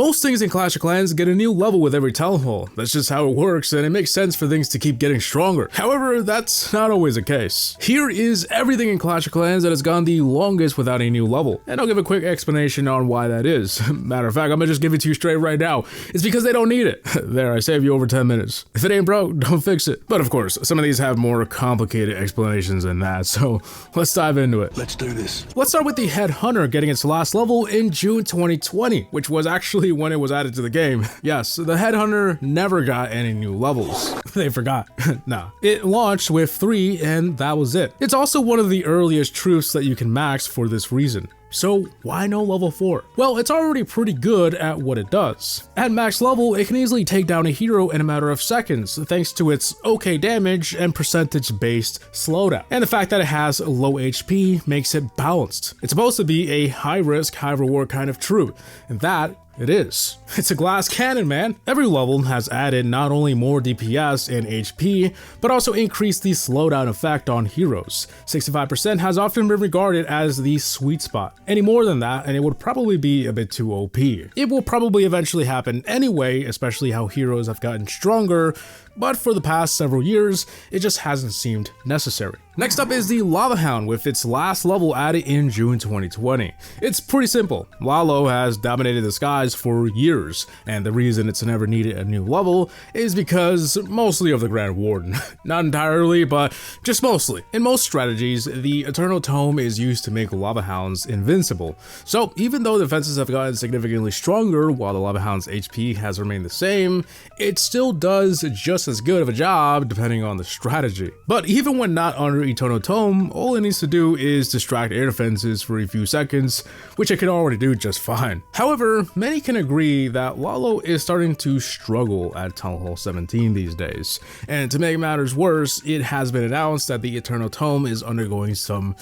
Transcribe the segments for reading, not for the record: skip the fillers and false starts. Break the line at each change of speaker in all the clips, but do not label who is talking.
Most things in Clash of Clans get a new level with every Town Hall. That's just how it works, and it makes sense for things to keep getting stronger. However, that's not always the case. Here is everything in Clash of Clans that has gone the longest without a new level, and I'll give a quick explanation on why that is. Matter of fact, I'm gonna just give it to you straight right now. It's because they don't need it. There, I saved you over 10 minutes. If it ain't broke, don't fix it. But of course, some of these have more complicated explanations than that, so let's dive into it.
Let's do this.
Let's start with the Headhunter getting its last level in June 2020, which was actually when it was added to the game. Yes, the Headhunter never got any new levels. They forgot. Nah. It launched with 3 and that was it. It's also one of the earliest troops that you can max for this reason. So why no level 4? Well, it's already pretty good at what it does. At max level, it can easily take down a hero in a matter of seconds, thanks to its okay damage and percentage-based slowdown. And the fact that it has low HP makes it balanced. It's supposed to be a high-risk, high-reward kind of troop, and that it is. It's a glass cannon, man. Every level has added not only more DPS and HP, but also increased the slowdown effect on heroes. 65% has often been regarded as the sweet spot. Any more than that, and it would probably be a bit too OP. It will probably eventually happen anyway, especially how heroes have gotten stronger, but for the past several years, it just hasn't seemed necessary. Next up is the Lava Hound with its last level added in June 2020. It's pretty simple. Lalo has dominated the skies for years, and the reason it's never needed a new level is because mostly of the Grand Warden. Not entirely, but just mostly. In most strategies, the Eternal Tome is used to make Lava Hounds invincible. So even though defenses have gotten significantly stronger while the Lava Hound's HP has remained the same, it still does just as good of a job depending on the strategy. But even when not under Eternal Tome, all it needs to do is distract air defenses for a few seconds, which it can already do just fine. However, many can agree that Lalo is starting to struggle at Town Hall 17 these days. And to make matters worse, it has been announced that the Eternal Tome is undergoing some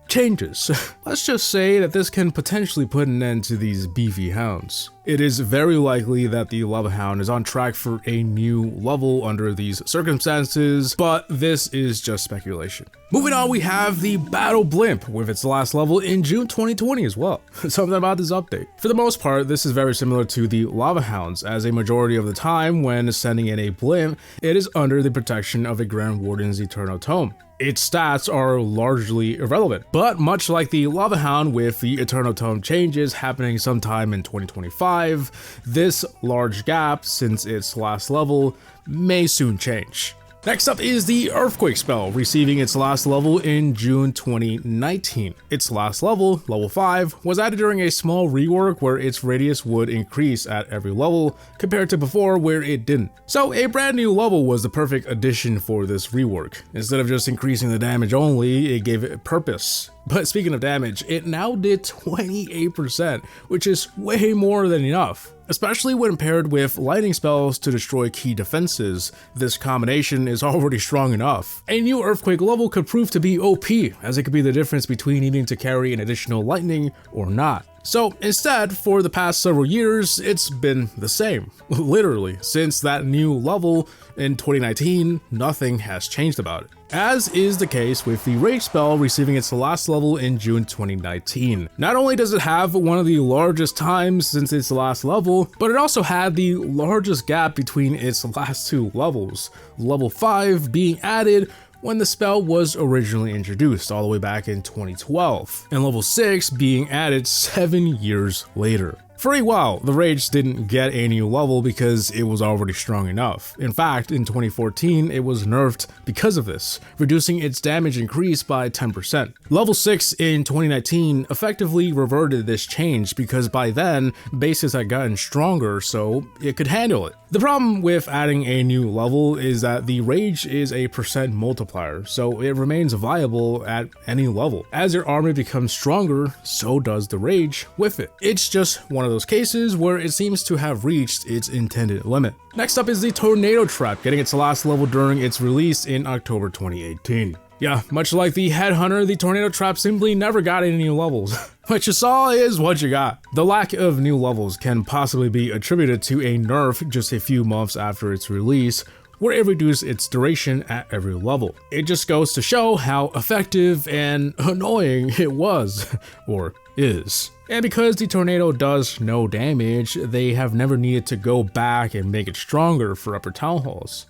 changes. Let's just say that this can potentially put an end to these beefy hounds. It is very likely that the Lava Hound is on track for a new level under these circumstances, but this is just speculation. Moving on, we have the Battle Blimp with its last level in June 2020 as well. Something about this update. For the most part, this is very similar to the Lava Hounds, as a majority of the time when sending in a Blimp, it is under the protection of a Grand Warden's Eternal Tome. Its stats are largely irrelevant, but much like the Lava Hound with the Eternal Tome changes happening sometime in 2025, this large gap since its last level may soon change. Next up is the Earthquake spell, receiving its last level in June 2019. Its last level, level 5, was added during a small rework where its radius would increase at every level, compared to before where it didn't. So a brand new level was the perfect addition for this rework. Instead of just increasing the damage only, it gave it purpose. But speaking of damage, it now did 28%, which is way more than enough. Especially when paired with lightning spells to destroy key defenses, this combination is already strong enough. A new Earthquake level could prove to be OP, as it could be the difference between needing to carry an additional lightning or not. So instead, for the past several years, it's been the same. Literally, since that new level in 2019, nothing has changed about it. As is the case with the Rage spell receiving its last level in June 2019. Not only does it have one of the largest times since its last level, but it also had the largest gap between its last 2 levels, level 5 being added when the spell was originally introduced all the way back in 2012, and level 6 being added 7 years later. For a while, the Rage didn't get a new level because it was already strong enough. In fact, in 2014, it was nerfed because of this, reducing its damage increase by 10%. Level 6 in 2019 effectively reverted this change because by then, bases had gotten stronger so it could handle it. The problem with adding a new level is that the Rage is a percent multiplier, so it remains viable at any level. As your army becomes stronger, so does the Rage with it. It's just one of those cases where it seems to have reached its intended limit. Next up is the Tornado Trap, getting its last level during its release in October 2018. Yeah, much like the Headhunter, the Tornado Trap simply never got any new levels. What you saw is what you got. The lack of new levels can possibly be attributed to a nerf just a few months after its release, where it reduced its duration at every level. It just goes to show how effective and annoying it was, or is. And because the tornado does no damage, they have never needed to go back and make it stronger for upper town halls.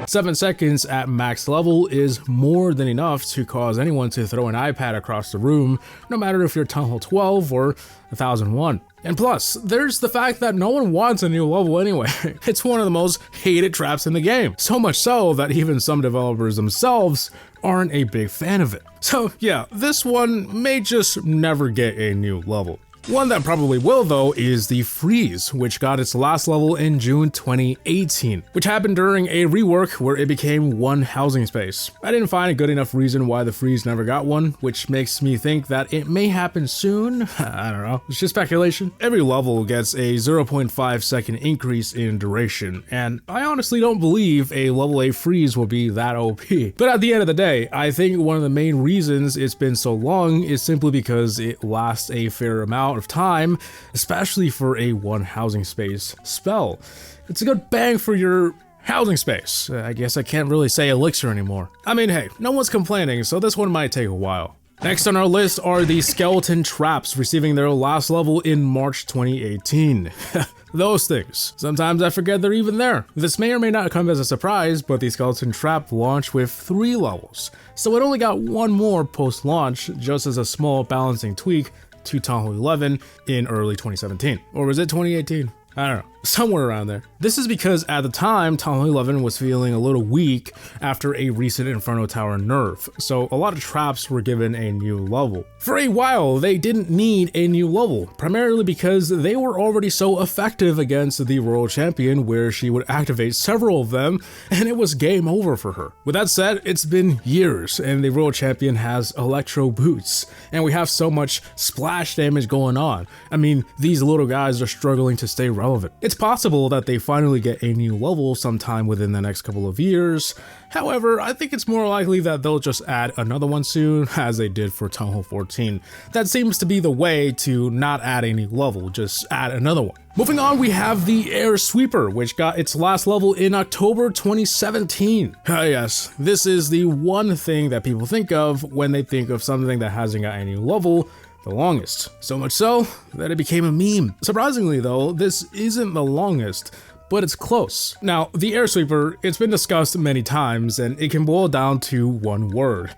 7 seconds at max level is more than enough to cause anyone to throw an iPad across the room, no matter if you're Town Hall 12 or 1001. And plus, there's the fact that no one wants a new level anyway. It's one of the most hated traps in the game, so much so that even some developers themselves aren't a big fan of it. So yeah, this one may just never get a new level. One that probably will though is the Freeze, which got its last level in June 2018, which happened during a rework where it became one housing space. I didn't find a good enough reason why the Freeze never got one, which makes me think that it may happen soon. I don't know, it's just speculation. Every level gets a 0.5 second increase in duration, and I honestly don't believe a level A Freeze will be that OP. But at the end of the day, I think one of the main reasons it's been so long is simply because it lasts a fair amount of time, especially for a one housing space spell. It's a good bang for your housing space. I guess I can't really say elixir anymore. I mean, hey, no one's complaining, so this one might take a while. Next on our list are the skeleton traps, receiving their last level in March 2018. Those things. Sometimes I forget they're even there. This may or may not come as a surprise, but the skeleton trap launched with 3 levels, so it only got one more post-launch, just as a small balancing tweak to Town Hall 11 in early 2017. Or was it 2018? I don't know, somewhere around there. This is because at the time, Town Hall 11 was feeling a little weak after a recent Inferno Tower nerf, so a lot of traps were given a new level. For a while, they didn't need a new level, primarily because they were already so effective against the Royal Champion where she would activate several of them, and it was game over for her. With that said, it's been years, and the Royal Champion has Electro Boots, and we have so much splash damage going on. I mean, these little guys are struggling to stay relevant. It's possible that they finally get a new level sometime within the next couple of years. However, I think it's more likely that they'll just add another one soon, as they did for Town Hall 14. That seems to be the way to not add a new level, just add another one. Moving on, we have the Air Sweeper, which got its last level in October 2017. Yes, this is the one thing that people think of when they think of something that hasn't got any level the longest. So much so that it became a meme. Surprisingly though, this isn't the longest, but it's close. Now, the Air Sweeper, it's been discussed many times, and it can boil down to one word.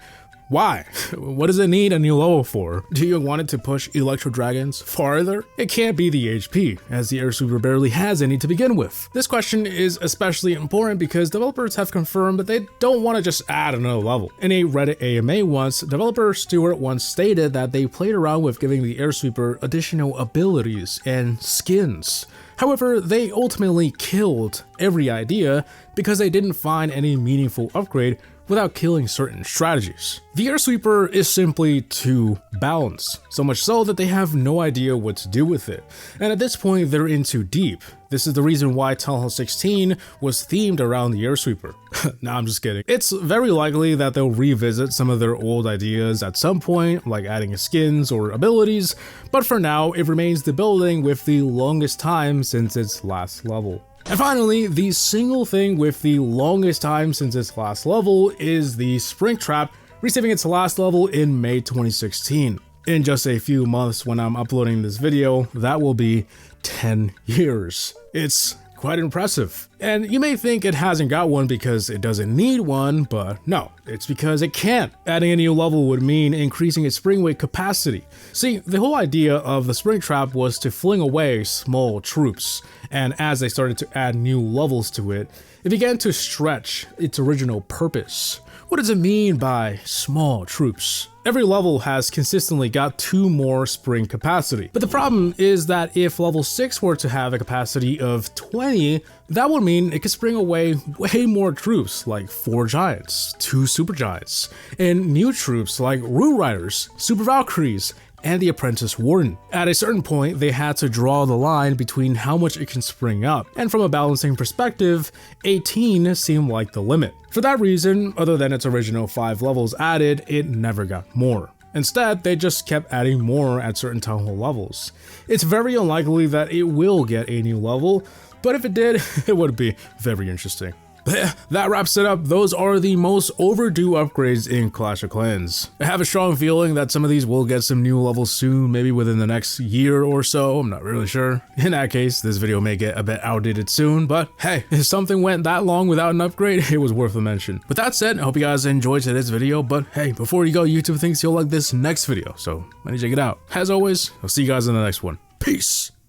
Why? What does it need a new level for? Do you want it to push Electro Dragons farther? It can't be the HP, as the Air Sweeper barely has any to begin with. This question is especially important because developers have confirmed that they don't want to just add another level. In a Reddit AMA once, developer Stuart once stated that they played around with giving the Air Sweeper additional abilities and skins. However, they ultimately killed every idea because they didn't find any meaningful upgrade without killing certain strategies. The Air Sweeper is simply too balanced, so much so that they have no idea what to do with it. And at this point, they're in too deep. This is the reason why Town Hall 16 was themed around the Air Sweeper. Nah, I'm just kidding. It's very likely that they'll revisit some of their old ideas at some point, like adding skins or abilities, but for now, it remains the building with the longest time since its last level. And finally, the single thing with the longest time since its last level is the Spring Trap, receiving its last level in May 2016. In just a few months when I'm uploading this video, that will be 10 years. It's quite impressive. And you may think it hasn't got one because it doesn't need one, but no, it's because it can't. Adding a new level would mean increasing its spring weight capacity. See, the whole idea of the Spring Trap was to fling away small troops, and as they started to add new levels to it, it began to stretch its original purpose. What does it mean by small troops? Every level has consistently got 2 more spring capacity, but the problem is that if level 6 were to have a capacity of 20, that would mean it could spring away way more troops, like 4 giants, 2 super giants, and new troops like Rune Riders, Super Valkyries, and the Apprentice Warden. At a certain point, they had to draw the line between how much it can spring up, and from a balancing perspective, 18 seemed like the limit. For that reason, other than its original 5 levels added, it never got more. Instead, they just kept adding more at certain Town Hall levels. It's very unlikely that it will get a new level, but if it did, it would be very interesting. But yeah, that wraps it up. Those are the most overdue upgrades in Clash of Clans. I have a strong feeling that some of these will get some new levels soon, maybe within the next year or so. I'm not really sure. In that case, this video may get a bit outdated soon, but hey, if something went that long without an upgrade, it was worth a mention. With that said, I hope you guys enjoyed today's video, but hey, before you go, YouTube thinks you'll like this next video, so let me check it out. As always, I'll see you guys in the next one. Peace!